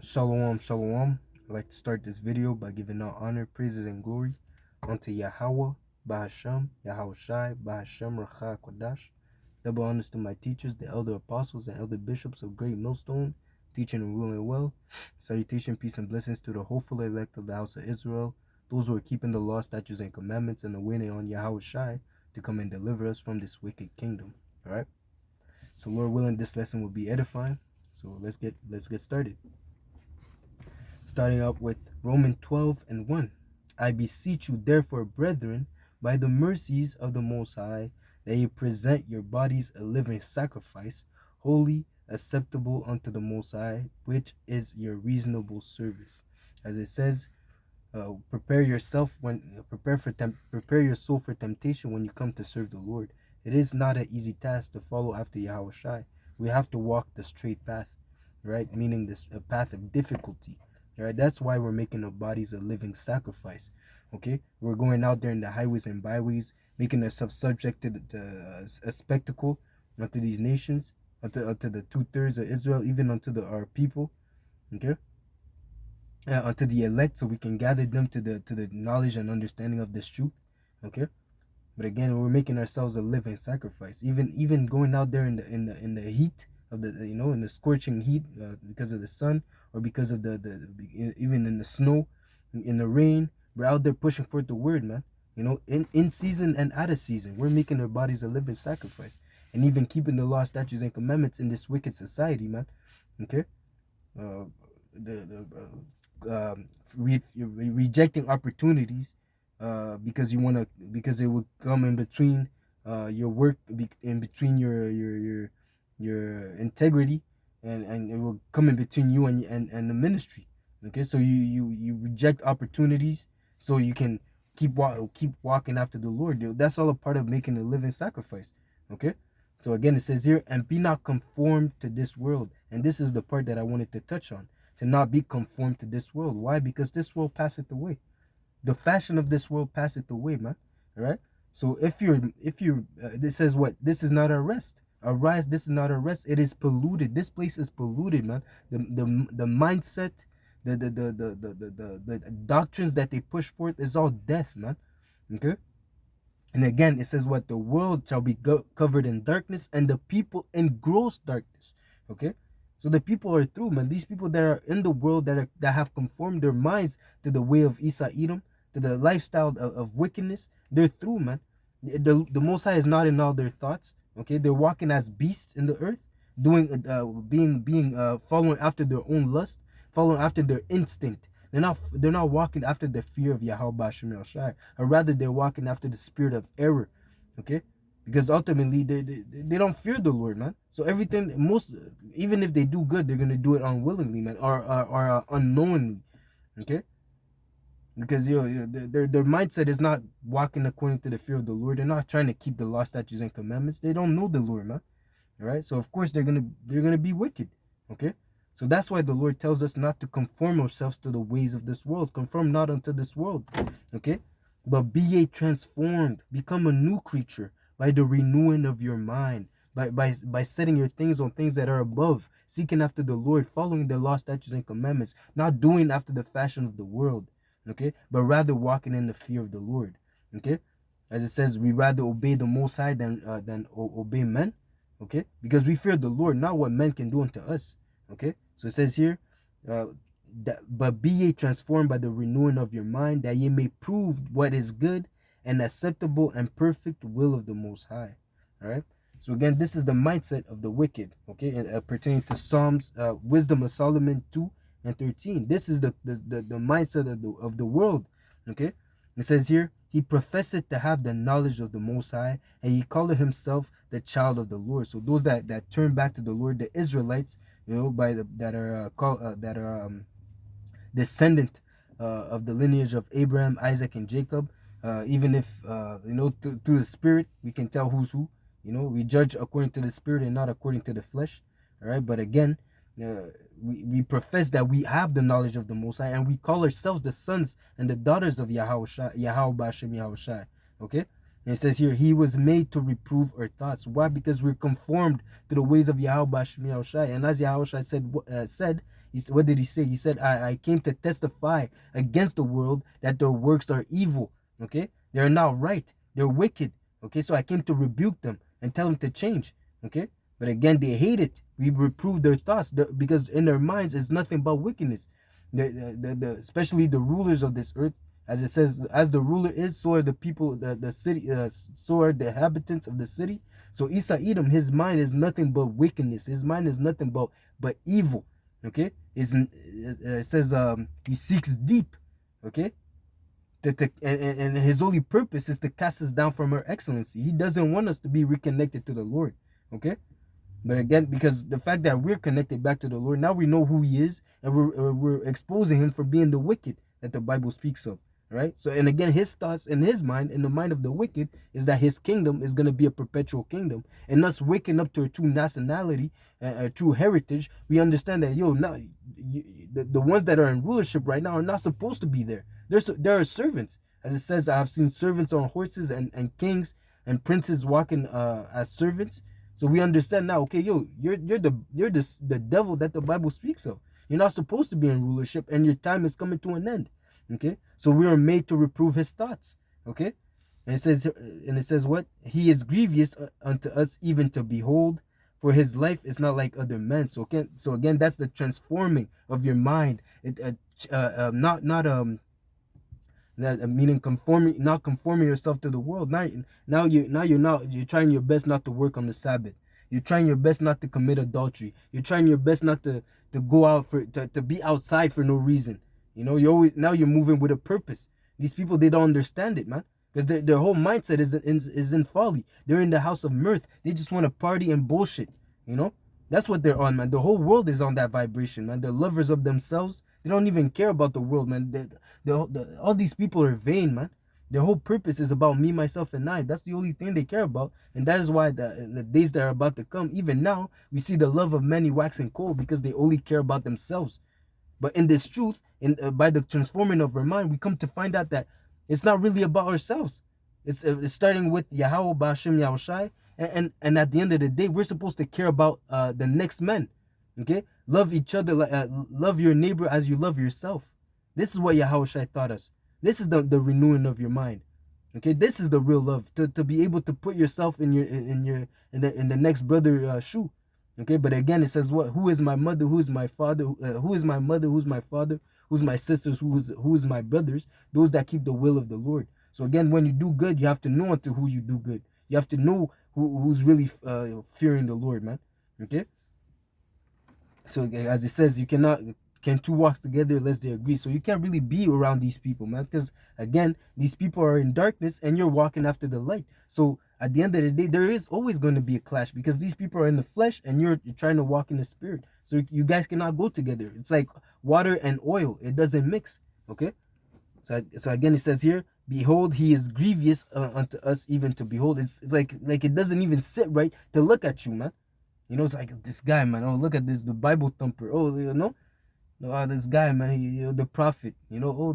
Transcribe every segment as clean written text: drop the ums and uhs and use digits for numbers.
Shalom, shalom. I'd like to start this video by giving all honor, praises, and glory unto Yahweh, Bahasham, Yahweh Shai, Bahasham, Racha Kodash. Double honors to my teachers, the elder apostles and elder bishops of Great Millstone, teaching and ruling well. Salutation, peace, and blessings to the hopeful elect of the house of Israel, those who are keeping the law, statutes, and commandments, and are waiting on Yahweh Shai to come and deliver us from this wicked kingdom. All right. So, Lord willing, this lesson will be edifying. So let's get started. Starting up with Romans 12:1. I beseech you, therefore, brethren, by the mercies of the Most High, that ye present your bodies a living sacrifice, holy, acceptable unto the Most High, which is your reasonable service. As it says, prepare your soul for temptation when you come to serve the Lord. It is not an easy task to follow after Yahweh Shai. We have to walk the straight path, right? Meaning this a path of difficulty. Right, that's why we're making our bodies a living sacrifice. Okay, we're going out there in the highways and byways, making ourselves subject to a spectacle unto these nations, unto the 2/3 of Israel, even unto our people. Okay, unto the elect, so we can gather them to the knowledge and understanding of this truth. Okay, but again, we're making ourselves a living sacrifice. Even going out there in the heat of the in the scorching heat because of the sun, or because of even in the snow, in the rain, we're out there pushing forth the word, man. In season and out of season, we're making our bodies a living sacrifice, and even keeping the law, statutes, and commandments in this wicked society, man. Okay, uh, rejecting opportunities because it would come in between your work, in between your integrity, and it will come in between you and the ministry. Okay, so you reject opportunities so you can keep walking after the Lord. That's all a part of making a living sacrifice. Okay, so again, it says here, and be not conformed to this world. And this is the part that I wanted to touch on, to not be conformed to this world. Why? Because this world passeth away. The fashion of this world passeth away, man. All right. So if you're this says what? This is not our rest. Arise, this is not our rest. It is polluted. This place is polluted, man. The mindset, the doctrines that they push forth is all death, man. Okay. And again, it says what? The world shall be covered in darkness, and the people in gross darkness. Okay. So the people are through, man. These people that are in the world, that have conformed their minds to the way of Esau Edom, to the lifestyle of wickedness, they're through, man. The Most High is not in all their thoughts. Okay, they're walking as beasts in the earth, doing following after their own lust, following after their instinct. They're not walking after the fear of Yahweh Shem Shai, or rather they're walking after the spirit of error. Okay, because ultimately they don't fear the Lord, man. So everything, even if they do good, they're gonna do it unwillingly, man, or unknowingly. Okay, because their mindset is not walking according to the fear of the Lord. They're not trying to keep the law, statutes, and commandments. They don't know the Lord, man. All right, so of course they're gonna be wicked. Okay, so that's why the Lord tells us not to conform ourselves to the ways of this world. Conform not unto this world. Okay, but be ye transformed, become a new creature by the renewing of your mind, by setting your things on things that are above, seeking after the Lord, following the law, statutes, and commandments, not doing after the fashion of the world. Okay, but rather walking in the fear of the Lord. Okay, as it says, we rather obey the Most High than obey men. Okay, because we fear the Lord, not what men can do unto us. Okay, so it says here, uh, but be ye transformed by the renewing of your mind, that ye may prove what is good and acceptable and perfect will of the Most High. All right, so again, this is the mindset of the wicked. Okay, and pertaining to Psalms, Wisdom of Solomon 2:13. This is the mindset of the world. Okay, it says here, he professeth to have the knowledge of the Most High, and he calleth himself the child of the Lord. So those that turn back to the Lord, the Israelites, that are descendant of the lineage of Abraham, Isaac, and Jacob. Even if through the Spirit we can tell who's who. We judge according to the Spirit and not according to the flesh. All right, but again, we profess that we have the knowledge of the Most High, and we call ourselves the sons and the daughters of Yahweh Bashem Yahweh Shai. Okay, and it says here, he was made to reprove our thoughts. Why? Because we're conformed to the ways of Yahweh Bashem Yahweh Shai. And as Yahweh Shai said, What did he say? He said, I came to testify against the world that their works are evil. Okay, they're not right. They're wicked. Okay, so I came to rebuke them and tell them to change. Okay, but again, they hate it. We reprove their thoughts because in their minds it's nothing but wickedness. Especially the rulers of this earth, as it says, as the ruler is, so are the people, the city, so are the inhabitants of the city. So Isa Edom, his mind is nothing but wickedness. His mind is nothing but evil. Okay, it says he seeks deep. Okay, and his only purpose is to cast us down from our excellency. He doesn't want us to be reconnected to the Lord. Okay, but again, because the fact that we're connected back to the Lord, now we know who He is, and we're exposing Him for being the wicked that the Bible speaks of, right? So, and again, His thoughts in His mind, in the mind of the wicked, is that His kingdom is going to be a perpetual kingdom, and us waking up to a true nationality, a true heritage, we understand that now the ones that are in rulership right now are not supposed to be there. There are servants, as it says, I have seen servants on horses and kings and princes walking as servants. So we understand now, okay, you're the devil that the Bible speaks of. You're not supposed to be in rulership, and your time is coming to an end. Okay, so we are made to reprove his thoughts. Okay, and it says what? He is grievous unto us even to behold, for his life is not like other men. So again, that's the transforming of your mind. That meaning not conforming yourself to the world. You're trying your best not to work on the Sabbath. You're trying your best not to commit adultery. You're trying your best not to go out to be outside for no reason. You're moving with a purpose. These people, they don't understand it, man, because their whole mindset is in folly. They're in the house of mirth. They just want to party and bullshit. That's what they're on, man. The whole world is on that vibration, man. They're lovers of themselves. They don't even care about the world, man. All these people are vain, man. Their whole purpose is about me, myself, and I. That's the only thing they care about. And that is why in the days that are about to come, even now, we see the love of many waxing cold because they only care about themselves. But in this truth, by the transforming of our mind, we come to find out that it's not really about ourselves. It's starting with Yahweh Bashim Yahushai, and at the end of the day, we're supposed to care about the next men. Okay, love each other, love your neighbor as you love yourself. This is what Yahushai taught us. This is the renewing of your mind. Okay, this is the real love, to be able to put yourself in the next brother shoe. Okay, but again, it says what? Who is my mother? Who is my father? Who is my mother? Who's my father? Who's my sisters? Who is my brothers? Those that keep the will of the Lord. So again, when you do good, you have to know unto who you do good. You have to know who's really fearing the Lord, man. Okay. So as it says, can two walk together unless they agree. So you can't really be around these people, man, because again, these people are in darkness and you're walking after the light. So at the end of the day, there is always going to be a clash because these people are in the flesh and you're trying to walk in the spirit. So you guys cannot go together. It's like water and oil. It doesn't mix. Okay. So again, it says here, behold, he is grievous unto us even to behold. It's like it doesn't even sit right to look at you, man. It's like this guy, man. Oh, look at this, the Bible thumper. Oh, this guy, man. The prophet. Oh,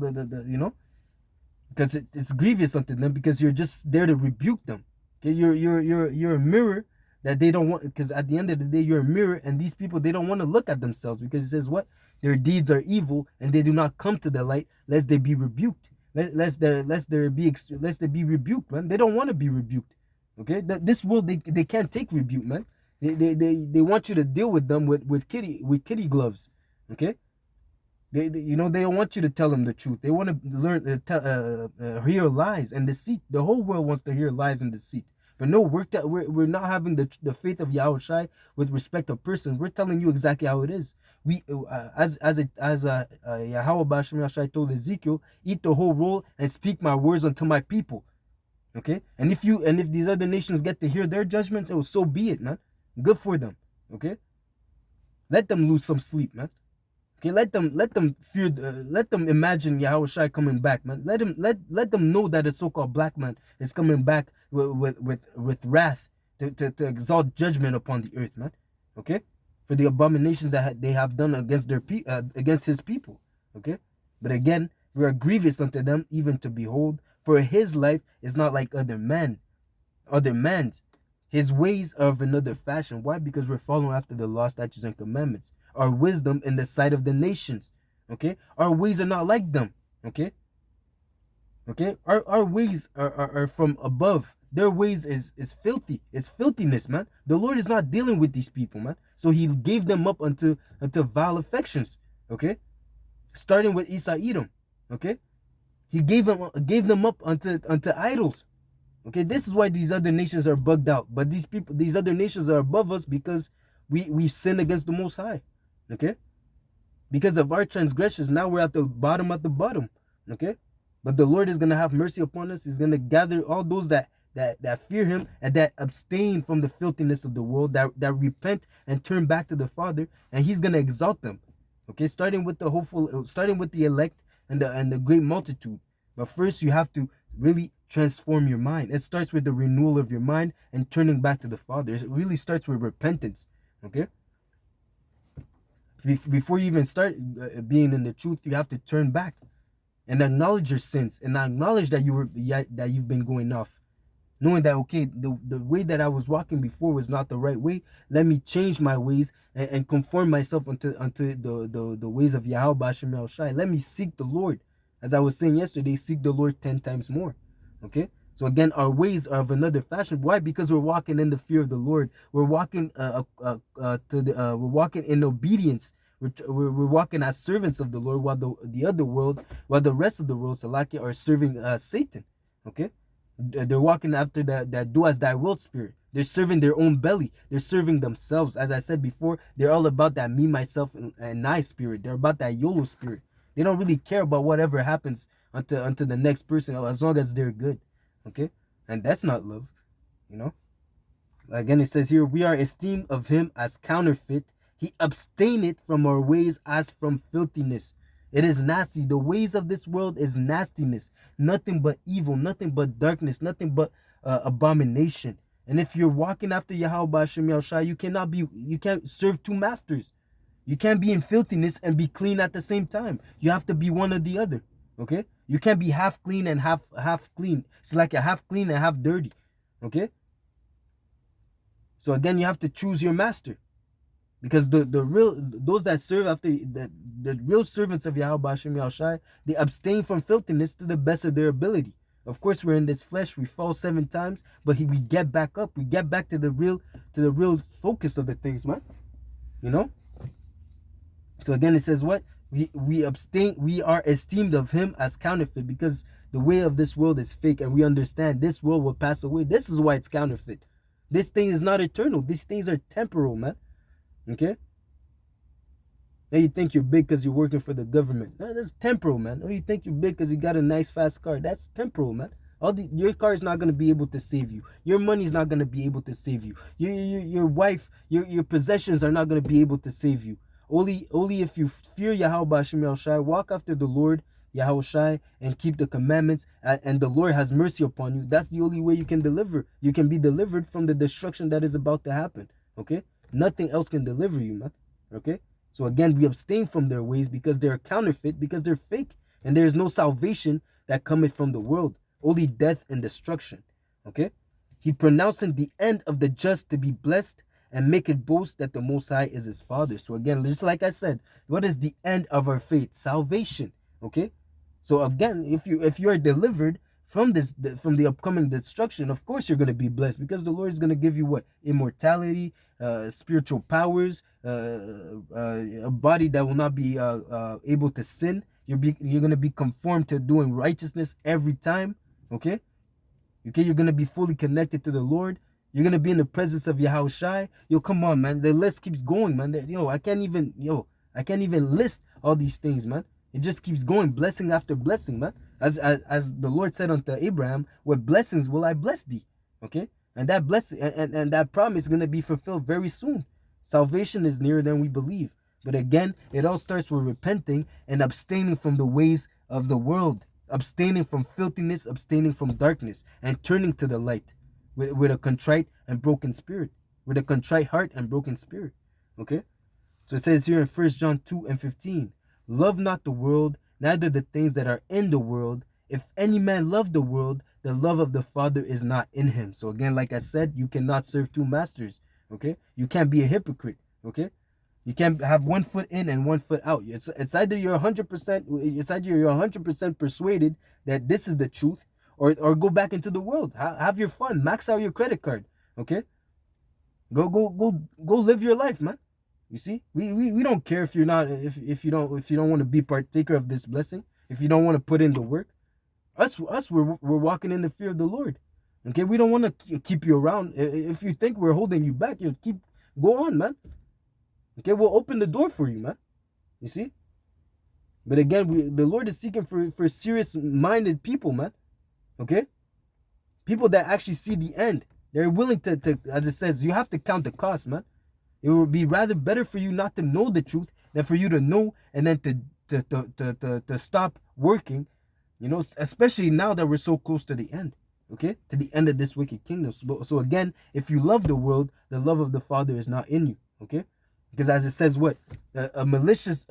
because it's grievous unto them because you're just there to rebuke them. Okay, you're a mirror that they don't want, because at the end of the day, you're a mirror, and these people, they don't want to look at themselves because it says what? Their deeds are evil, and they do not come to the light lest they be rebuked. Lest they be rebuked, man. They don't want to be rebuked. Okay, this world, they can't take rebuke, man. They want you to deal with them with kitty gloves. Okay, they don't want you to tell them the truth. They want to learn hear lies and deceit. The whole world wants to hear lies and deceit. But no, we're not having the faith of Yahushai with respect to persons. We're telling you exactly how it is. We as Yahweh Bashim Yahushai told Ezekiel, eat the whole roll and speak my words unto my people. Okay, and if these other nations get to hear their judgments, so be it, man. Good for them. Okay, let them lose some sleep, man. Okay, let them fear. Let them imagine Yahushai coming back, man. Let them know that a so-called black man is coming back with wrath to exalt judgment upon the earth, man. Okay, for the abominations that they have done against against his people. Okay, but again, we are grievous unto them even to behold. For his life is not like other man's. His ways are of another fashion. Why? Because we're following after the law, statutes, and commandments. our wisdom in the sight of the nations. Okay, our ways are not like them. Okay, our ways are from above. Their ways is filthy. It's filthiness, man. The Lord is not dealing with these people, man. So he gave them up unto vile affections. Okay, starting with Esau Edom. Okay, he gave them up unto idols. Okay, this is why these other nations are bugged out. But these other nations are above us because we sin against the Most High. Okay, because of our transgressions, now we're at the bottom. Okay, but the Lord is gonna have mercy upon us. He's gonna gather all those that fear Him and that abstain from the filthiness of the world, that repent and turn back to the Father, and He's gonna exalt them. Okay, starting with the hopeful, starting with the elect and the great multitude. But first, you have to really transform your mind. It starts with the renewal of your mind and turning back to the Father. It really starts with repentance. Okay, before you even start being in the truth, you have to turn back and acknowledge your sins and acknowledge that you've been going off, knowing that, okay, the way that I was walking before was not the right way. Let me change my ways and conform myself unto the ways of Yahweh Bashem El Shai. Let me seek the Lord. As I was saying yesterday, seek the Lord 10 times more. Okay, so again, our ways are of another fashion. Why? Because we're walking in the fear of the Lord. We're walking we're walking in obedience. We're walking as servants of the Lord, while the rest of the world, Salakia, are serving Satan. Okay, they're walking after that do as thy will spirit. They're serving their own belly. They're serving themselves. As I said before, they're all about that me, myself, and I spirit. They're about that YOLO spirit. They don't really care about whatever happens unto the next person, as long as they're good. Okay, and that's not love. You know. Again, it says here, we are esteemed of Him as counterfeit. He abstaineth from our ways as from filthiness. It is nasty. The ways of this world is nastiness. Nothing but evil, nothing but darkness, nothing but abomination. And if you're walking after Yahweh Bashem Yahweh Shai, you can't serve two masters. You can't be in filthiness and be clean at the same time. You have to be one or the other. Okay? You can't be half clean and half clean. It's like a half clean and half dirty. Okay? So again, you have to choose your master. Because those that serve after the real servants of Yahweh Bashem Yahweh Shai, they abstain from filthiness to the best of their ability. Of course, we're in this flesh. We fall 7 times, but we get back up. We get back to the real focus of the things, man. You know. So again, it says what we abstain. We are esteemed of Him as counterfeit, because the way of this world is fake, and we understand this world will pass away. This is why it's counterfeit. This thing is not eternal. These things are temporal, man. Okay? Now you think you're big because you're working for the government. That's temporal, man. Or you think you're big because you got a nice fast car. That's temporal, man. Your car is not going to be able to save you. Your money is not going to be able to save you. Your wife, your possessions are not going to be able to save you. Only if you fear Yahweh Bashem Yahweh Shai, walk after the Lord Yahweh Shai, and keep the commandments, and the Lord has mercy upon you. That's the only way you can deliver. You can be delivered from the destruction that is about to happen. Okay? Nothing else can deliver you, man. Okay? So again, we abstain from their ways because they're counterfeit, because they're fake. And there is no salvation that cometh from the world. Only death and destruction. Okay? He pronouncing the end of the just to be blessed, and make it boast that the Most High is his Father. So again, just like I said, what is the end of our faith? Salvation. Okay? So again, if you are delivered from the upcoming destruction, of course you're going to be blessed, because the Lord is going to give you what? Immortality, spiritual powers, a body that will not be able to sin. You're going to be conformed to doing righteousness every time. Okay, you're going to be fully connected to the Lord. You're going to be in the presence of Yahweh Shai. Yo, come on, man. The list keeps going, man. I can't even list all these things, man. It just keeps going, blessing after blessing, man. As the Lord said unto Abraham, with blessings will I bless thee. Okay? And that blessing and that promise is going to be fulfilled very soon. Salvation is nearer than we believe. But again, it all starts with repenting and abstaining from the ways of the world, abstaining from filthiness, abstaining from darkness, and turning to the light with a contrite and broken spirit, with a contrite heart and broken spirit. Okay? So it says here in 1 John 2:15, love not the world, neither the things that are in the world. If any man love the world, the love of the Father is not in him. So again, like I said, you cannot serve two masters. Okay? You can't be a hypocrite. Okay? You can't have one foot in and one foot out. It's either you're 100%, it's either you're 100% persuaded that this is the truth, or go back into the world. Have your fun. Max out your credit card. Okay? Go live your life, man. You see? We don't care if you're not if you don't want to be partaker of this blessing, if you don't want to put in the work. We're walking in the fear of the Lord. Okay? We don't want to keep you around. If you think we're holding you back, you go on, man. Okay, we'll open the door for you, man. You see? But again, the Lord is seeking for serious-minded people, man. Okay? People that actually see the end. They're willing to, as it says, you have to count the cost, man. It would be rather better for you not to know the truth than for you to know and then to stop working, especially now that we're so close to the end, okay? To the end of this wicked kingdom. So again, if you love the world, the love of the Father is not in you, okay? Because as it says, what? A malicious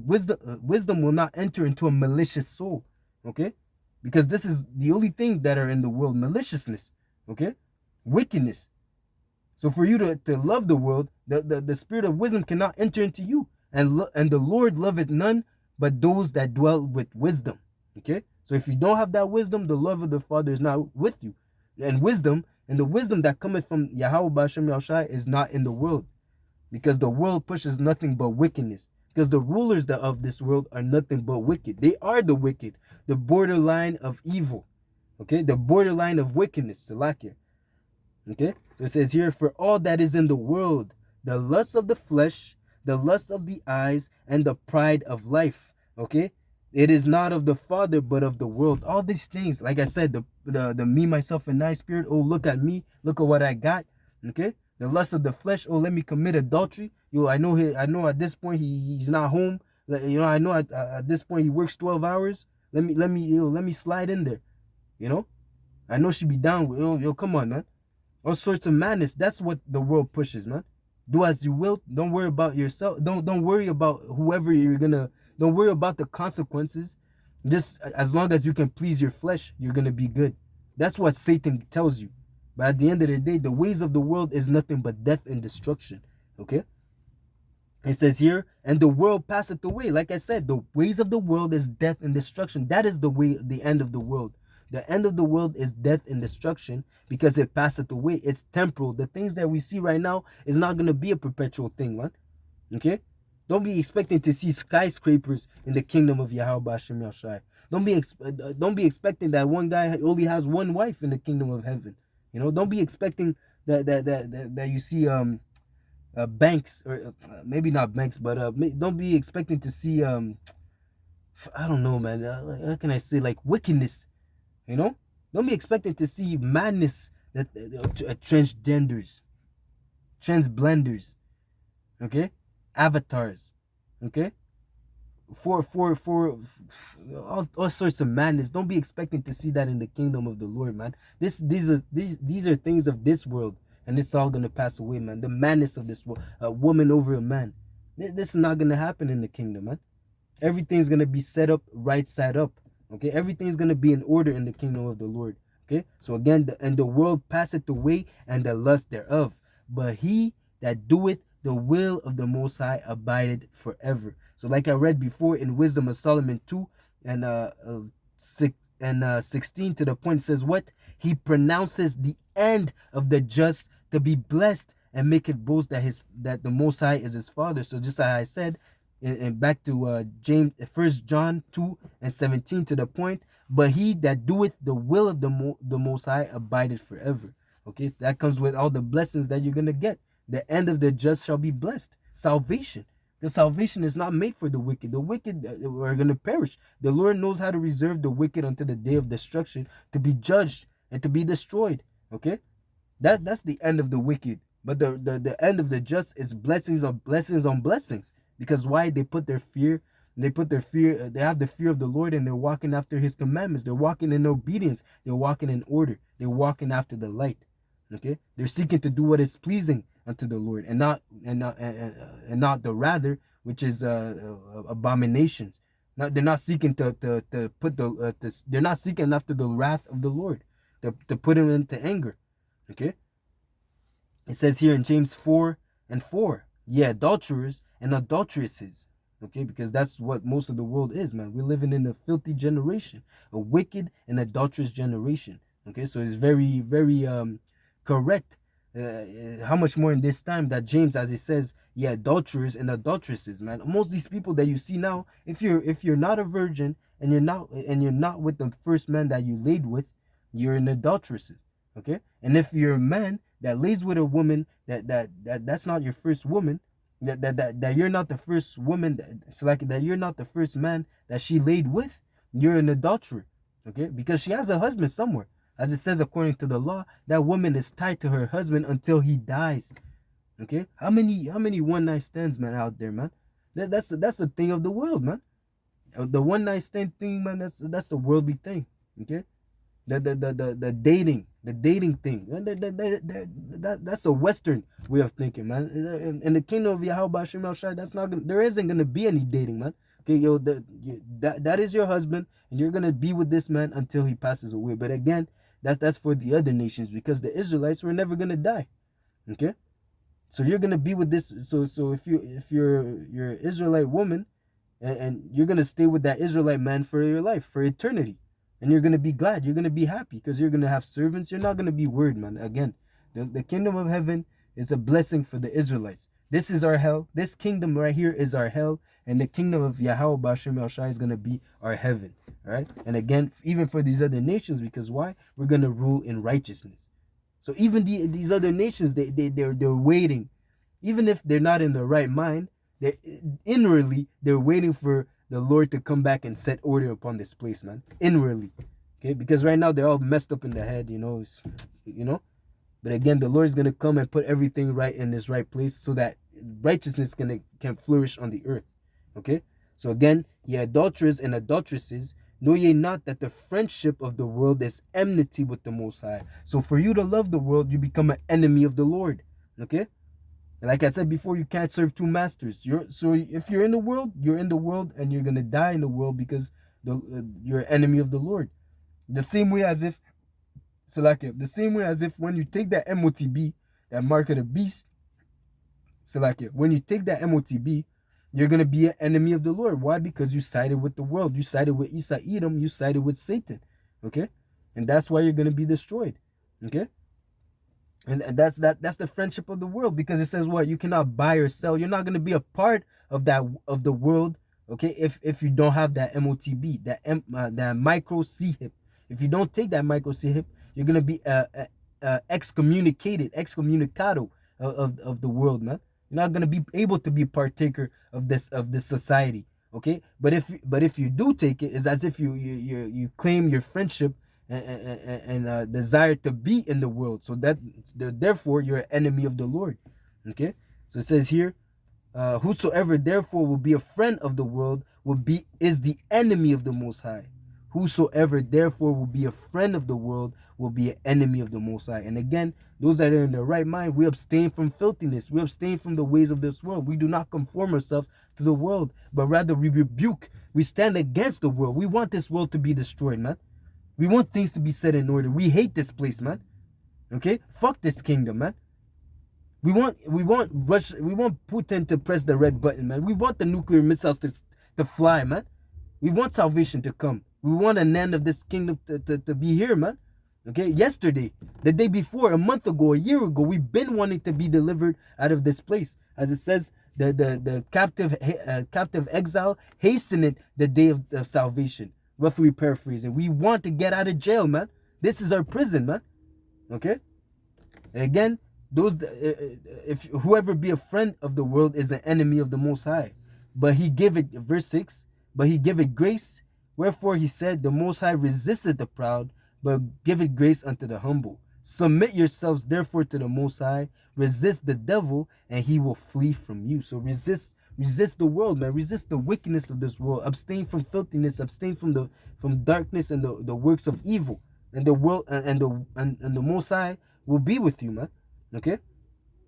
wisdom will not enter into a malicious soul, okay? Because this is the only thing that are in the world, maliciousness, okay? Wickedness. So for you to love the world, the spirit of wisdom cannot enter into you. And the Lord loveth none but those that dwell with wisdom. Okay? So if you don't have that wisdom, the love of the Father is not with you. And the wisdom that cometh from Yahweh B'Hashem Yahushai is not in the world. Because the world pushes nothing but wickedness. Because the rulers of this world are nothing but wicked. They are the wicked. The borderline of evil. Okay? The borderline of wickedness. Salakia. Okay, so it says here, for all that is in the world, the lust of the flesh, the lust of the eyes, and the pride of life. Okay, it is not of the Father, but of the world. All these things, like I said, the me, myself, and I spirit. Oh, look at me, look at what I got. Okay, the lust of the flesh. Oh, let me commit adultery. I know at this point he's not home. I know at this point he works 12 hours. Let me slide in there. I know she be down with. Come on, man. All sorts of madness. That's what the world pushes, man. Do as you will. Don't worry about yourself. Don't worry about whoever you're gonna. Don't worry about the consequences. Just as long as you can please your flesh, you're gonna be good. That's what Satan tells you. But at the end of the day, the ways of the world is nothing but death and destruction. Okay. It says here, and the world passeth away. Like I said, the ways of the world is death and destruction. That is the way, the end of the world. The end of the world is death and destruction because it passeth away. It's temporal. The things that we see right now is not going to be a perpetual thing, man. Okay? Don't be expecting to see skyscrapers in the kingdom of Yahweh B'Hashem Yahushai. Don't be expecting that one guy only has one wife in the kingdom of heaven. Don't be expecting that you see banks, or maybe not banks, but don't be expecting to see I don't know, man. How can I say, like, wickedness? Don't be expecting to see madness, that transgenders, transblenders, okay, avatars, okay, for all sorts of madness. Don't be expecting to see that in the kingdom of the Lord, man. These are things of this world, and it's all gonna pass away, man. The madness of this world, a woman over a man. This is not gonna happen in the kingdom, man. Everything's gonna be set up right side up. Okay, everything's gonna be in order in the kingdom of the Lord. Okay, so again, and the world passeth away, and the lust thereof. But he that doeth the will of the Most High abideth forever. So, like I read before in Wisdom of Solomon 2 and 16, to the point, says what? He pronounces the end of the just to be blessed, and make it boast that the Most High is his Father. So just as I said, and back to James, 1 John 2 and 17, to the point, but he that doeth the will of the Most High abideth forever. Okay, that comes with all the blessings that you're gonna get. The end of the just shall be blessed. Salvation. The salvation is not made for the wicked. The wicked are going to perish. The Lord knows how to reserve the wicked until the day of destruction, to be judged and to be destroyed. Okay, that's the end of the wicked. But the end of the just is blessings on blessings on blessings. Because why? They have the fear of the Lord, and they're walking after his commandments. They're walking in obedience. They're walking in order. They're walking after the light. Okay, they're seeking to do what is pleasing unto the Lord, and not the rather, which is abominations. They're not seeking to put they're not seeking after the wrath of the Lord, to put him into anger. Okay, it says here in James 4 and 4. Yeah, adulterers and adulteresses. Okay, because that's what most of the world is, man. We're living in a filthy generation, a wicked and adulterous generation. Okay, so it's very, very correct. How much more in this time that James, as he says, yeah, adulterers and adulteresses, man. Most of these people that you see now, if you're not a virgin and you're not with the first man that you laid with, you're an adulteresses. Okay, and if you're a man that lays with a woman that's not your first woman, that you're not the first woman, it's like that you're not the first man that she laid with, you're an adulterer. Okay, because she has a husband somewhere. As it says, according to the law, that woman is tied to her husband until he dies. Okay, how many one night stands, man, out there, man? That's a thing of the world, man. The one night stand thing, man. That's a worldly thing. Okay, the dating thing. That's a Western way of thinking, man. In the kingdom of Yahweh Shem Shai, that's not gonna. There isn't gonna be any dating, man. Okay, yo, that is your husband, and you're gonna be with this man until he passes away. But again, that's for the other nations, because the Israelites were never gonna die. Okay, so you're gonna be with this. So if you're an Israelite woman, and you're gonna stay with that Israelite man for your life, for eternity, and you're gonna be glad, you're gonna be happy, because you're gonna have servants. You're not gonna be worried, man. Again, the kingdom of heaven is a blessing for the Israelites. This is our hell. This kingdom right here is our hell, and the kingdom of Yahweh Bashem El Shai is gonna be our heaven. All right, and again, even for these other nations, because why? We're gonna rule in righteousness. So even these other nations, they're waiting, even if they're not in the right mind, they inwardly they're waiting for the Lord to come back and set order upon this place, man. Inwardly, okay, because right now they're all messed up in the head, you know. But again, the Lord is gonna come and put everything right in this right place, so that righteousness can flourish on the earth. Okay. So again, ye adulterers and adulteresses, know ye not that the friendship of the world is enmity with the Most High? So for you to love the world, you become an enemy of the Lord. Okay. Like I said before, you can't serve two masters. So if you're in the world, you're in the world, and you're gonna die in the world, because you're an enemy of the Lord. The same way as if, the same way as if when you take that MOTB, that mark of the beast, when you take that MOTB, you're gonna be an enemy of the Lord. Why? Because you sided with the world. You sided with Isa Edom. You sided with Satan. Okay, and that's why you're gonna be destroyed. Okay. And that's the friendship of the world, because it says what? You cannot buy or sell. You're not going to be a part of the world, okay, if you don't have that MOTB, that micro C hip. If you don't take that micro C hip, you're going to be excommunicado of the world, man. You're not going to be able to be partaker of this society, okay? But if you do take it, it's as if you claim your friendship and desire to be in the world. So that therefore you're an enemy of the Lord. Okay. So it says here, whosoever therefore will be a friend of the world is the enemy of the Most High. Whosoever therefore will be a friend of the world will be an enemy of the Most High. And again, those that are in their right mind, we abstain from filthiness. We abstain from the ways of this world. We do not conform ourselves to the world, but rather we rebuke. We stand against the world. We want this world to be destroyed, man. We want things to be set in order. We hate this place, man. Okay? Fuck this kingdom, man. We want Putin to press the red button, man. We want the nuclear missiles to fly, man. We want salvation to come. We want an end of this kingdom to be here, man. Okay? Yesterday, the day before, a month ago, a year ago, we've been wanting to be delivered out of this place. As it says, the captive exile hastened the day of salvation. Roughly paraphrasing. We want to get out of jail, man. This is our prison, man. Okay? And again, if whoever be a friend of the world is an enemy of the Most High. But he give it, verse 6, but he give it grace. Wherefore he said, the Most High resisted the proud, but giveth grace unto the humble. Submit yourselves therefore to the Most High. Resist the devil, and he will flee from you. So resist the world, man. Resist the wickedness of this world. Abstain from filthiness. Abstain from darkness and the works of evil. And the world and the Most High will be with you, man. Okay.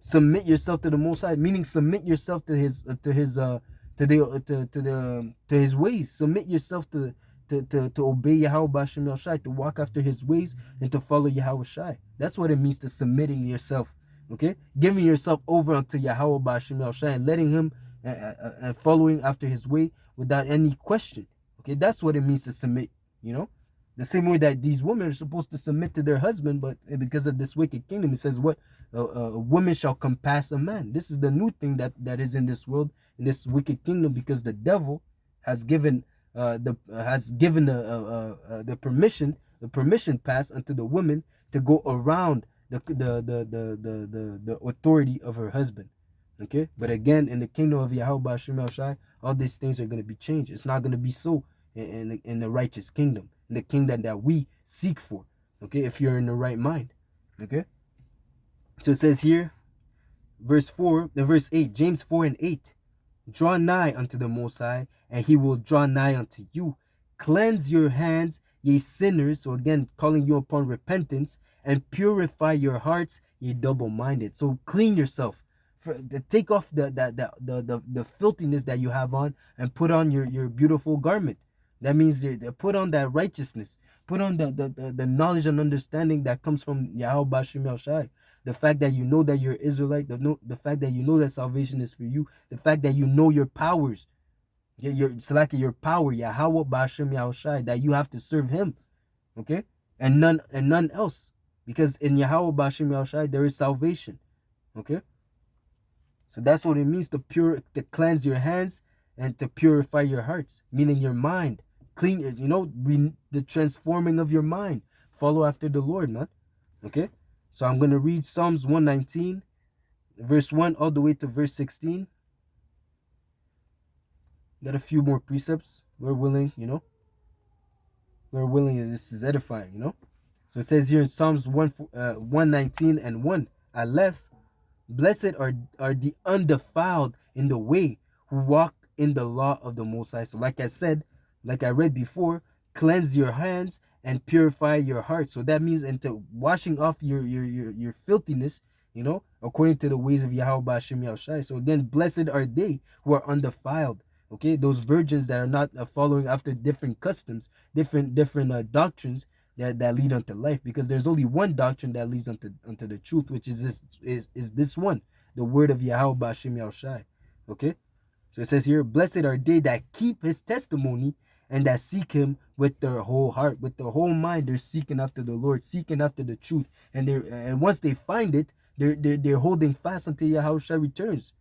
Submit yourself to the Most High, meaning submit yourself to his ways. Submit yourself to obey Yahweh Bashem Shai, to walk after his ways and to follow Yahweh Shai. That's what it means to submitting yourself Okay, giving yourself over unto Yahweh Ba'Shem Yahushai and letting him and following after his way without any question. Okay, that's what it means to submit. You know, the same way that these women are supposed to submit to their husband, but because of this wicked kingdom, it says what a woman shall compass a man. This is the new thing that is in this world, in this wicked kingdom, because the devil has given the permission pass unto the woman to go around the authority of her husband. Okay, but again, in the kingdom of Yahweh Shem Shai, all these things are going to be changed. It's not going to be so in the righteous kingdom, in the kingdom that we seek for. Okay, if you're in the right mind. Okay, so it says here, verse 8, James 4:8. Draw nigh unto the Most High, and he will draw nigh unto you. Cleanse your hands, ye sinners. So again, calling you upon repentance, and purify your hearts, ye double-minded. So clean yourself. Take off the filthiness that you have on, and put on your beautiful garment. That means put on that righteousness. Put on the knowledge and understanding that comes from Yahweh Bashim Shai. The fact that you know that you're Israelite, the fact that you know that salvation is for you, the fact that you know your powers, your power, Yahweh Bashim Yahushai, that you have to serve him, okay? And none else. Because in Yahweh Bashim Yahushai there is salvation. Okay? So that's what it means to cleanse your hands and to purify your hearts, meaning your mind. Clean, the transforming of your mind. Follow after the Lord, man. Okay? So I'm going to read Psalms 119, verse 1 all the way to verse 16. Got a few more precepts. We're willing, We're willing, this is edifying, So it says here in Psalms 119 and 1, Aleph, blessed are the undefiled in the way, who walk in the law of the Most High. So like I said, like I read before, cleanse your hands and purify your heart. So that means into washing off your filthiness, according to the ways of Yahweh Ba'Shem Yahushai. So again, blessed are they who are undefiled. Okay, those virgins that are not following after different customs, different doctrines that lead unto life, because there's only one doctrine that leads unto the truth, which is this one, the word of Yahweh Ba'Shem Yahushai. Okay, so it says here, blessed are they that keep his testimony and that seek him with their whole heart, with their whole mind. They're seeking after the Lord, seeking after the truth, and once they find it, they're holding fast until Yahushua returns.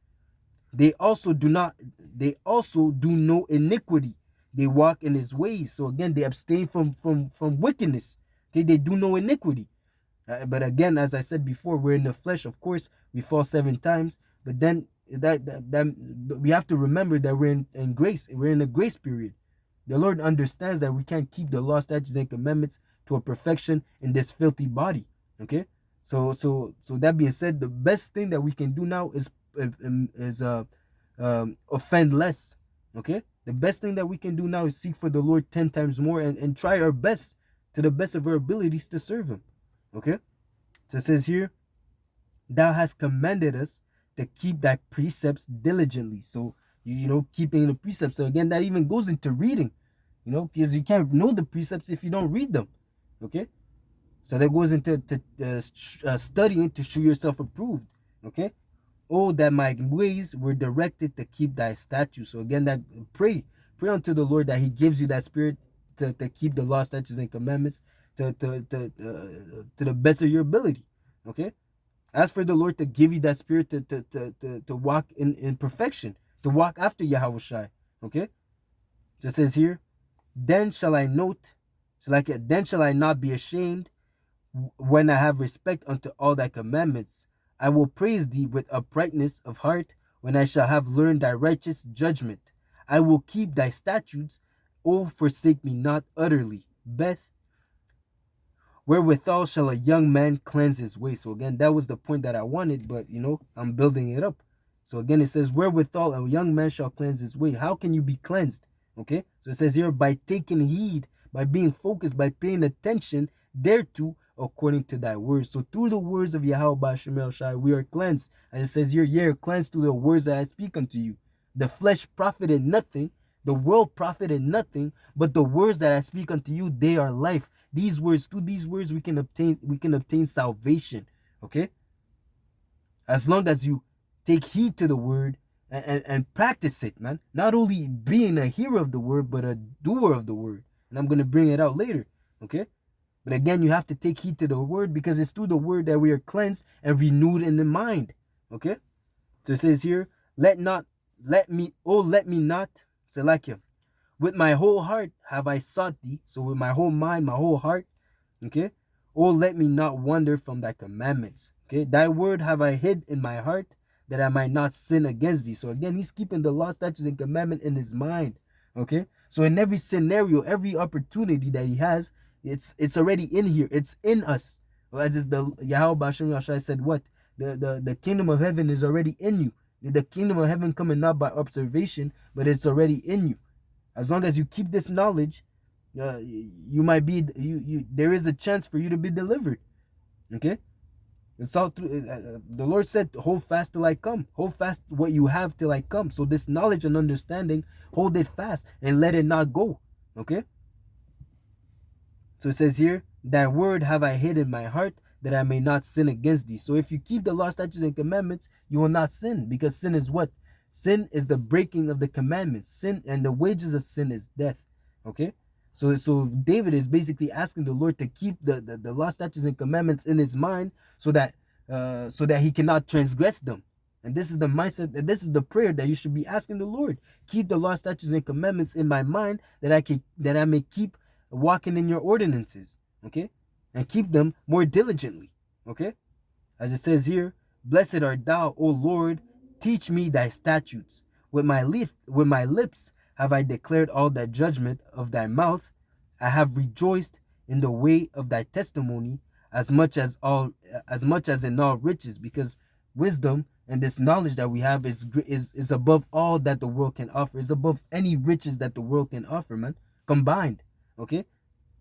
They also do no iniquity. They walk in his ways. So again, they abstain from wickedness. Okay, they do no iniquity. But again, as I said before, we're in the flesh. Of course, we fall 7 times. But then that we have to remember that we're in grace. We're in a grace period. The Lord understands that we can't keep the law, statutes, and commandments to a perfection in this filthy body. Okay, so that being said, the best thing that we can do now is offend less. Okay, the best thing that we can do now is seek for the Lord 10 times more, and try our best, to the best of our abilities, to serve him. Okay, so it says here, thou hast commanded us to keep thy precepts diligently. So keeping the precepts. So again, that even goes into reading, because you can't know the precepts if you don't read them. Okay, so that goes into studying to show yourself approved. Okay, oh, that my ways were directed to keep thy statutes. So again, that pray unto the Lord that he gives you that spirit to keep the law, statutes, and commandments to the best of your ability. Okay, ask for the Lord to give you that spirit to walk in perfection, to walk after Yahweh Shai. Okay, just says here, then shall I not be ashamed when I have respect unto all thy commandments. I will praise thee with uprightness of heart when I shall have learned thy righteous judgment. I will keep thy statutes. O forsake me not utterly. Beth, wherewithal shall a young man cleanse his way? So again, that was the point that I wanted, but I'm building it up. So again, it says, wherewithal a young man shall cleanse his way. How can you be cleansed? Okay, so it says here, by taking heed, by being focused, by paying attention thereto, according to thy words. So through the words of Yahweh Ba'Shem Shai, we are cleansed. And it says here, ye are cleansed through the words that I speak unto you. The flesh profited nothing, the world profited nothing, but the words that I speak unto you, they are life. These words, through these words, we can obtain salvation. Okay, As long as you take heed to the word and practice it, man. Not only being a hearer of the word, but a doer of the word. And I'm going to bring it out later. Okay? But again, you have to take heed to the word, because it's through the word that we are cleansed and renewed in the mind. Okay? So it says here, let me not, Salakia, with my whole heart have I sought thee. So with my whole mind, my whole heart, okay? Oh, let me not wander from thy commandments. Okay, thy word have I hid in my heart, that I might not sin against thee. So again, he's keeping the law, statutes, and commandment in his mind. Okay, so in every scenario, every opportunity that he has, it's already in here. It's in us. As is the Yahweh Bashim Yashai said, what the kingdom of heaven is already in you. The kingdom of heaven coming not by observation, but it's already in you. As long as you keep this knowledge, you might be there is a chance for you to be delivered. Okay, it's all through. The Lord said, "Hold fast till I come. Hold fast what you have till I come." So this knowledge and understanding, hold it fast and let it not go. Okay. So it says here, "Thy word have I hid in my heart, that I may not sin against thee." So if you keep the law, statutes, and commandments, you will not sin, because sin is what? Sin is the breaking of the commandments. Sin, and the wages of sin is death. Okay. So David is basically asking the Lord to keep the law, statutes, and commandments in his mind, so that he cannot transgress them. And this is the mindset, and this is the prayer that you should be asking the Lord. Keep the law, statutes, and commandments in my mind, that I may keep walking in your ordinances. Okay, and keep them more diligently. Okay, as it says here, "Blessed art thou, O Lord, teach me thy statutes. With my lips have I declared all thy judgment of thy mouth. I have rejoiced in the way of thy testimony, as much as in all riches," because wisdom and this knowledge that we have is above all that the world can offer. Is above any riches that the world can offer, man, combined. Okay,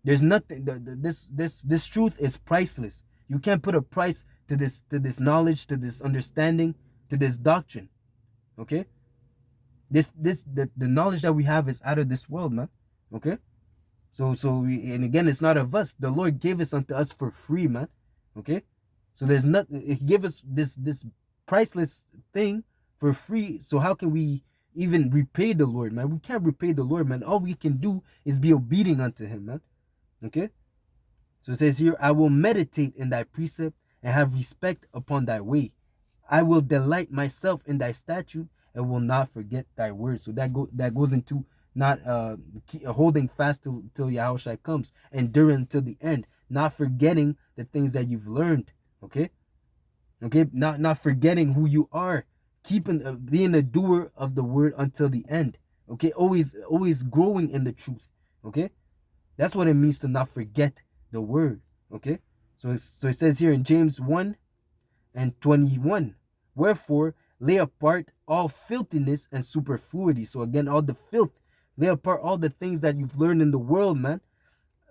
there's nothing. This truth is priceless. You can't put a price to this knowledge, to this understanding, to this doctrine. Okay, the knowledge that we have is out of this world, man. Okay, and again, it's not of us. The Lord gave us unto us for free, man. Okay, so there's nothing. He gave us this priceless thing for free. So how can we even repay the Lord, man? We can't repay the Lord, man. All we can do is be obedient unto Him, man. Okay. So it says here, "I will meditate in thy precept and have respect upon thy way. I will delight myself in thy statute and will not forget thy word." So that goes into not holding fast till Yahushua comes, enduring until the end, not forgetting the things that you've learned. Okay, not forgetting who you are, keeping being a doer of the word until the end. Okay, always growing in the truth. Okay, that's what it means to not forget the word. Okay, so it says here in James 1:21, "Wherefore lay apart all filthiness and superfluity." So again, all the filth, lay apart all the things that you've learned in the world, man,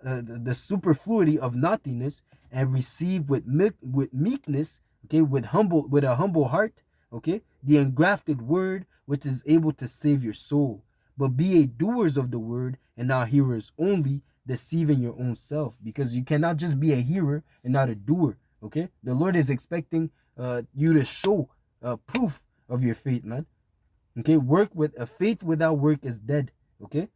the superfluity of nothingness, and receive with meekness, okay, with a humble heart, okay, the engrafted word, which is able to save your soul. But be a doers of the word and not hearers only, deceiving your own self, because you cannot just be a hearer and not a doer. Okay, the Lord is expecting you to show proof of your faith, man. Okay, work with a faith without work is dead. Okay,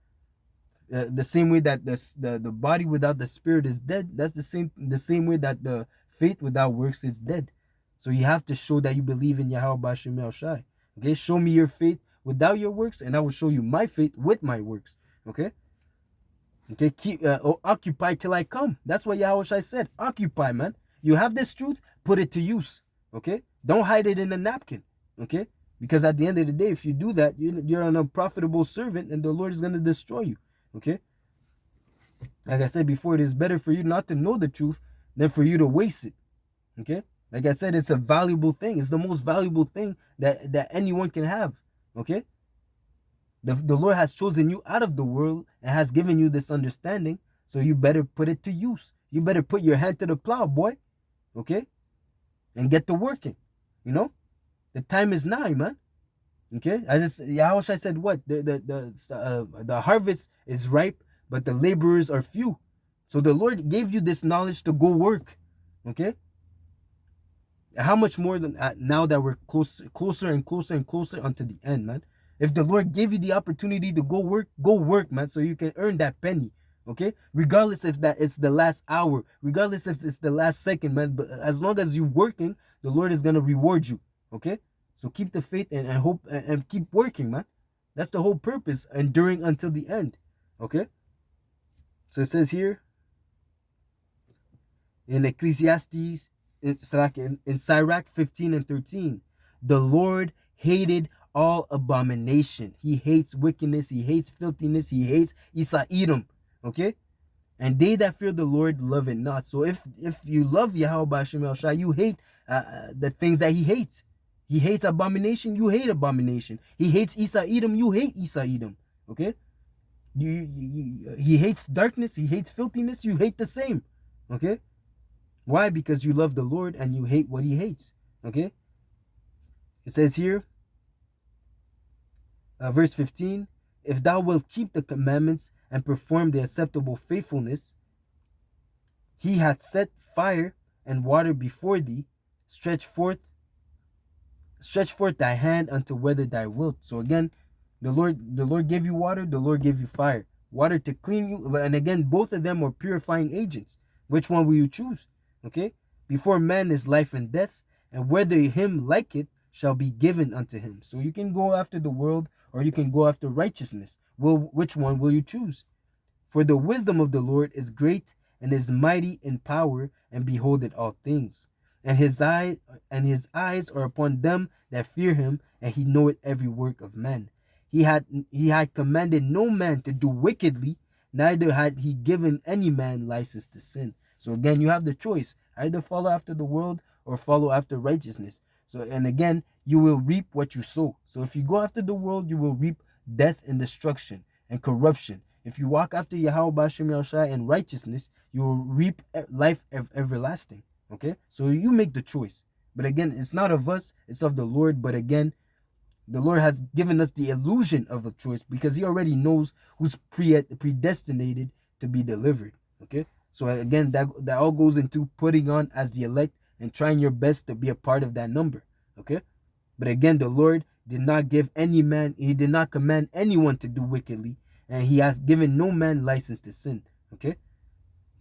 the same way that the body without the spirit is dead, that's the same way that the faith without works is dead. So you have to show that you believe in Yahweh Bashim El Shai. Okay, show me your faith without your works, and I will show you my faith with my works. Okay, keep occupy till I come. That's what Yahweh Shai said. Occupy, man. You have this truth, put it to use. Okay, don't hide it in a napkin. Okay, because at the end of the day, if you do that, you're an unprofitable servant, and the Lord is going to destroy you. Okay, like I said before, it is better for you not to know the truth than for you to waste it. Okay, like I said, it's a valuable thing. It's the most valuable thing that anyone can have. Okay, the Lord has chosen you out of the world and has given you this understanding, so you better put it to use. You better put your hand to the plow, boy. Okay, and get to working. You know, the time is nigh, man. Okay, as Yahushua said, what the harvest is ripe, but the laborers are few. So the Lord gave you this knowledge to go work. Okay, How much more than now that we're closer and closer and closer unto the end, man. If the Lord gave you the opportunity to go work, man, so you can earn that penny. Okay, regardless if that it's the last hour, regardless if it's the last second, man, but as long as you're working, the Lord is gonna reward you. Okay, so keep the faith and hope and keep working, man. That's the whole purpose, enduring until the end. Okay, so it says here in Ecclesiastes, it's like in Sirach 15 and 13, the Lord hated all abomination. He hates wickedness, he hates filthiness, he hates Isa Edom. Okay? And they that fear the Lord love it not. So if you love Yahweh Hashem El Shai, you hate the things that he hates. He hates abomination, you hate abomination. He hates Isa Edom, you hate Isa Edom. Okay? He hates darkness, he hates filthiness, you hate the same. Okay? Why? Because you love the Lord and you hate what he hates. Okay? It says here, verse 15, if thou wilt keep the commandments and perform the acceptable faithfulness, he hath set fire and water before thee, stretch forth thy hand unto whether thou wilt. So again, the Lord gave you water, the Lord gave you fire. Water to clean you, and again, both of them are purifying agents. Which one will you choose? Okay? Before man is life and death, and whether him like it shall be given unto him. So you can go after the world or you can go after righteousness. Well, which one will you choose? For the wisdom of the Lord is great and is mighty in power, and beholdeth all things. And his eyes are upon them that fear him, and he knoweth every work of men. He had commanded no man to do wickedly, neither had he given any man license to sin. So again, you have the choice, either follow after the world or follow after righteousness. So, and again, you will reap what you sow. So if you go after the world, you will reap death and destruction and corruption. If you walk after Yahweh Hashem Yahushua and righteousness, you will reap life everlasting. Okay, so you make the choice. But again, it's not of us, it's of the Lord. But again, the Lord has given us the illusion of a choice because he already knows who's predestinated to be delivered. Okay, so again, that all goes into putting on as the elect and trying your best to be a part of that number. Okay, but again, the Lord did not give any man, he did not command anyone to do wickedly, and he has given no man license to sin. Okay,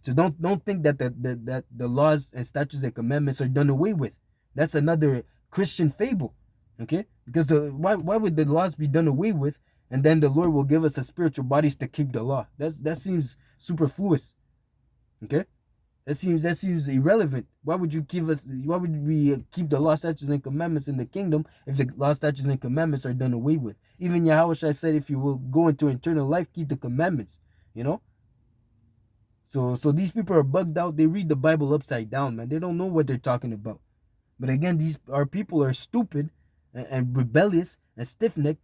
so don't think that the laws and statutes and commandments are done away with. That's another Christian fable. Okay, because why would the laws be done away with, and then the Lord will give us a spiritual bodies to keep the law? That seems superfluous. Okay, that seems irrelevant. Why would we keep the law, statutes, and commandments in the kingdom if the law, statutes, and commandments are done away with? Even Yahweh said, if you will go into eternal life, keep the commandments. You know. So these people are bugged out. They read the Bible upside down, man. They don't know what they're talking about. But again, our people are stupid and rebellious and stiff-necked.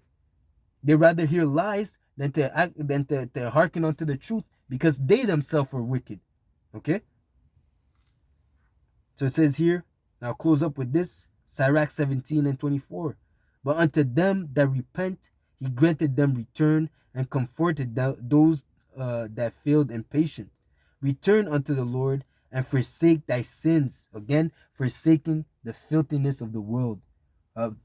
They rather hear lies than to hearken unto the truth, because they themselves are wicked. Okay? So it says here, and I'll close up with this, Sirach 17 and 24. But unto them that repent, he granted them return, and comforted those that failed in patience. Return unto the Lord and forsake thy sins. Again, forsaking the filthiness of the world,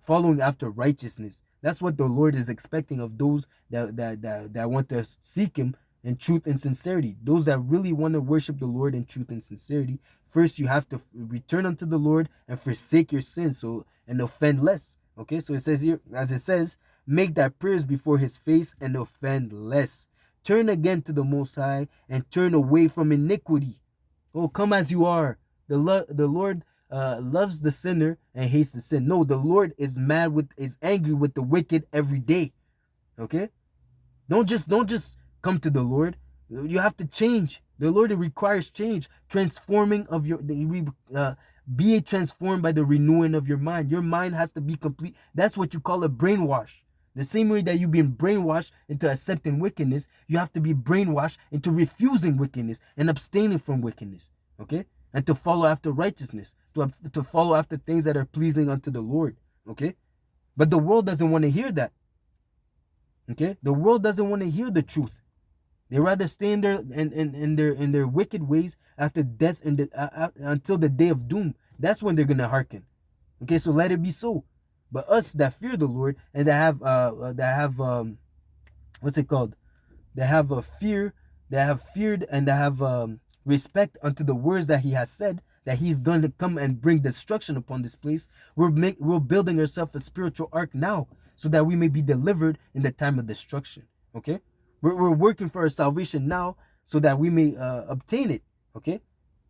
following after righteousness. That's what the Lord is expecting of those that want to seek him in truth and sincerity. Those that really want to worship the Lord in truth and sincerity. First, you have to return unto the Lord and forsake your sins, and offend less. Okay, so it says here, as it says, make thy prayers before his face and offend less. Turn again to the Most High and turn away from iniquity. Oh, come as you are. The Lord loves the sinner and hates the sin. No, the Lord is angry with the wicked every day. Okay? Don't just come to the Lord. You have to change. The Lord requires change, transforming of your be transformed by the renewing of your mind. Your mind has to be complete. That's what you call a brainwash. The same way that you've been brainwashed into accepting wickedness, you have to be brainwashed into refusing wickedness and abstaining from wickedness. Okay? And to follow after righteousness, to follow after things that are pleasing unto the Lord. Okay? But the world doesn't want to hear that. Okay? The world doesn't want to hear the truth. They rather stay in their wicked ways after death, and until the day of doom. That's when they're gonna hearken. Okay, so let it be so. But us that fear the Lord and that have what's it called? That have a fear, that have feared and that have respect unto the words that He has said, that He's going to come and bring destruction upon this place. We're building ourselves a spiritual ark now, so that we may be delivered in the time of destruction. Okay, we're working for our salvation now, so that we may obtain it. Okay,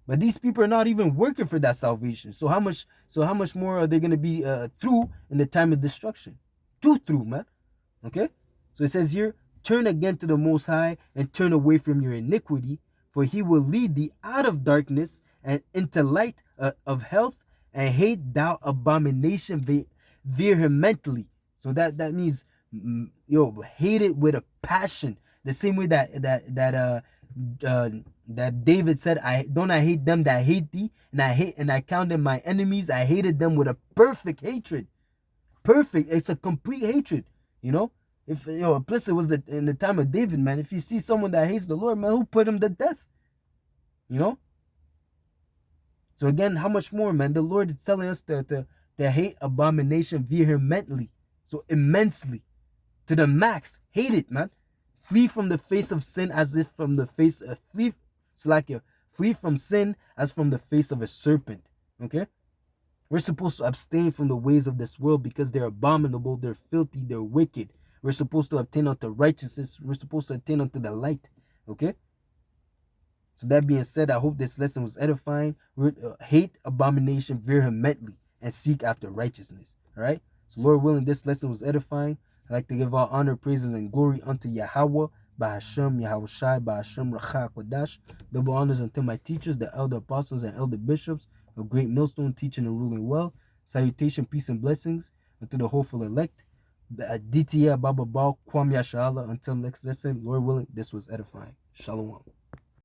but these people are not even working for that salvation. So how much more are they going to be through in the time of destruction? Too through, man. Okay? So it says here, turn again to the Most High and turn away from your iniquity, for He will lead thee out of darkness and into light of health, and hate thou abomination vehemently. So that means, hate it with a passion. The same way uh, that David said, I hate them that hate thee, and I count them my enemies. I hated them with a perfect hatred. Perfect. It's a complete hatred. You know, if plus it was in the time of David, man. If you see someone that hates the Lord, man, who put him to death? You know. So again, how much more, man? The Lord is telling us to hate abomination vehemently, so immensely, to the max. Hate it, man. Flee from the face of sin as if from the face of flee from sin as from the face of a serpent. Okay. We're supposed to abstain from the ways of this world because they're abominable, they're filthy, they're wicked. We're supposed to attain unto righteousness. We're supposed to attain unto the light. Okay? So that being said, I hope this lesson was edifying. Hate abomination vehemently and seek after righteousness. All right? So Lord willing, this lesson was edifying. I'd like to give all honor, praises, and glory unto Yahweh, Bahashem, Yahweh Shai, Bahashem, Rachah, Kodash. Double honors unto my teachers, the elder apostles and elder bishops of Great Millstone, teaching and ruling well. Salutation, peace, and blessings unto the hopeful elect. The Aditya Baba Ba Kwam Yashala. Until next lesson, Lord willing, this was edifying. Shalom.